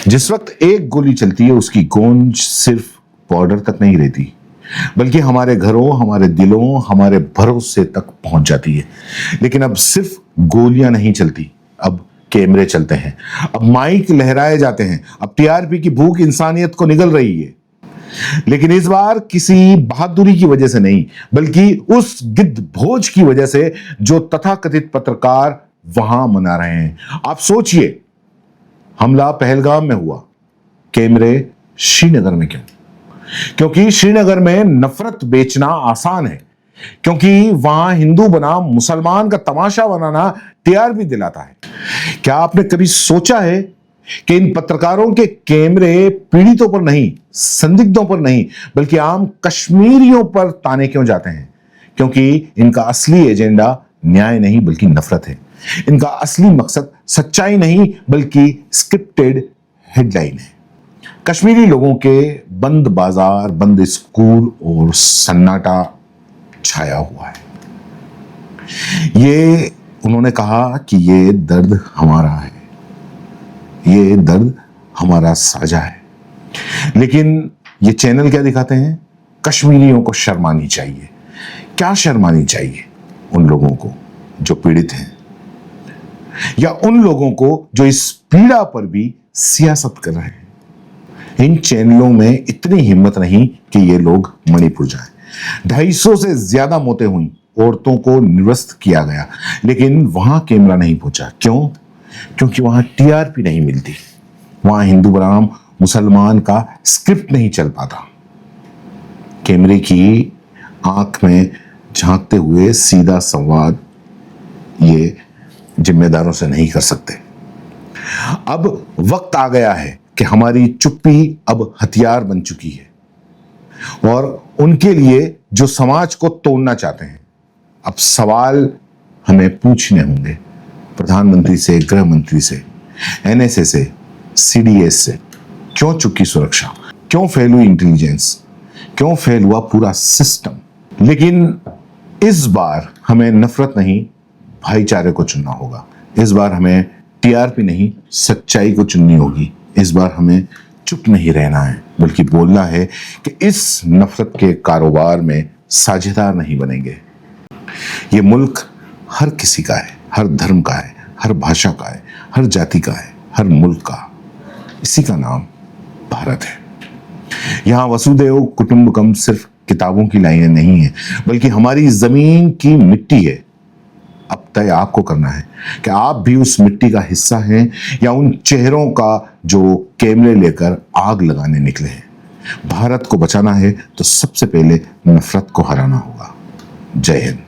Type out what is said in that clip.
जिस वक्त एक गोली चलती है उसकी गूंज सिर्फ बॉर्डर तक नहीं रहती, बल्कि हमारे घरों, हमारे दिलों, हमारे भरोसे तक पहुंच जाती है। लेकिन अब सिर्फ गोलियां नहीं चलती, अब कैमरे चलते हैं, अब माइक लहराए जाते हैं, अब टीआरपी की भूख इंसानियत को निगल रही है। लेकिन इस बार किसी बहादुरी की वजह से नहीं, बल्कि उस गिद्ध भोज की वजह से जो तथाकथित पत्रकार वहां मना रहे हैं। आप सोचिए, हमला पहलगाम में हुआ, कैमरे श्रीनगर में क्यों? क्योंकि श्रीनगर में नफरत बेचना आसान है, क्योंकि वहां हिंदू बनाम मुसलमान का तमाशा बनाना टीआरपी दिलाता है। क्या आपने कभी सोचा है कि इन पत्रकारों के कैमरे पीड़ितों पर नहीं, संदिग्धों पर नहीं, बल्कि आम कश्मीरियों पर ताने क्यों जाते हैं? क्योंकि इनका असली एजेंडा न्याय नहीं बल्कि नफरत है। इनका असली मकसद सच्चाई नहीं बल्कि स्क्रिप्टेड हेडलाइन है। कश्मीरी लोगों के बंद बाजार, बंद स्कूल और सन्नाटा छाया हुआ है। ये उन्होंने कहा कि ये दर्द हमारा है, ये दर्द हमारा साझा है। लेकिन ये चैनल क्या दिखाते हैं? कश्मीरियों को शर्म आनी चाहिए। क्या शर्म आनी चाहिए? उन लोगों को जो पीड़ित हैं, या उन लोगों को जो इस पीड़ा पर भी सियासत कर रहे हैं। इन चैनलों में इतनी हिम्मत नहीं कि ये लोग मणिपुर जाएं। 250 से ज्यादा मौतें हुई, औरतों को निरस्त किया गया, लेकिन वहां कैमरा नहीं पहुंचा। क्यों? क्योंकि वहां टीआरपी नहीं मिलती, वहां हिंदू बनाम मुसलमान का स्क्रिप्ट नहीं चल पाता। कैमरे की आंख में झांकते हुए सीधा संवाद ये जिम्मेदारों से नहीं कर सकते। अब वक्त आ गया है कि हमारी चुप्पी अब हथियार बन चुकी है, और उनके लिए जो समाज को तोड़ना चाहते हैं। अब सवाल हमें पूछने होंगे, प्रधानमंत्री से, गृह मंत्री से, एनएसए से, सीडीएस से। क्यों चुकी सुरक्षा? क्यों फेल हुई इंटेलिजेंस? क्यों फेल हुआ पूरा सिस्टम? लेकिन इस बार हमें नफरत नहीं, भाईचारे को चुनना होगा। इस बार हमें टीआरपी नहीं, सच्चाई को चुननी होगी। इस बार हमें चुप नहीं रहना है, बल्कि बोलना है कि इस नफरत के कारोबार में साझेदार नहीं बनेंगे। ये मुल्क हर किसी का है, हर धर्म का है, हर भाषा का है, हर जाति का है, हर मुल्क का। इसी का नाम भारत है। यहां वसुदेव कुटुंबकम सिर्फ किताबों की लाइनें नहीं है, बल्कि हमारी जमीन की मिट्टी है। अब तय आपको करना है कि आप भी उस मिट्टी का हिस्सा हैं, या उन चेहरों का जो कैमरे लेकर आग लगाने निकले हैं। भारत को बचाना है तो सबसे पहले नफरत को हराना होगा। जय हिंद।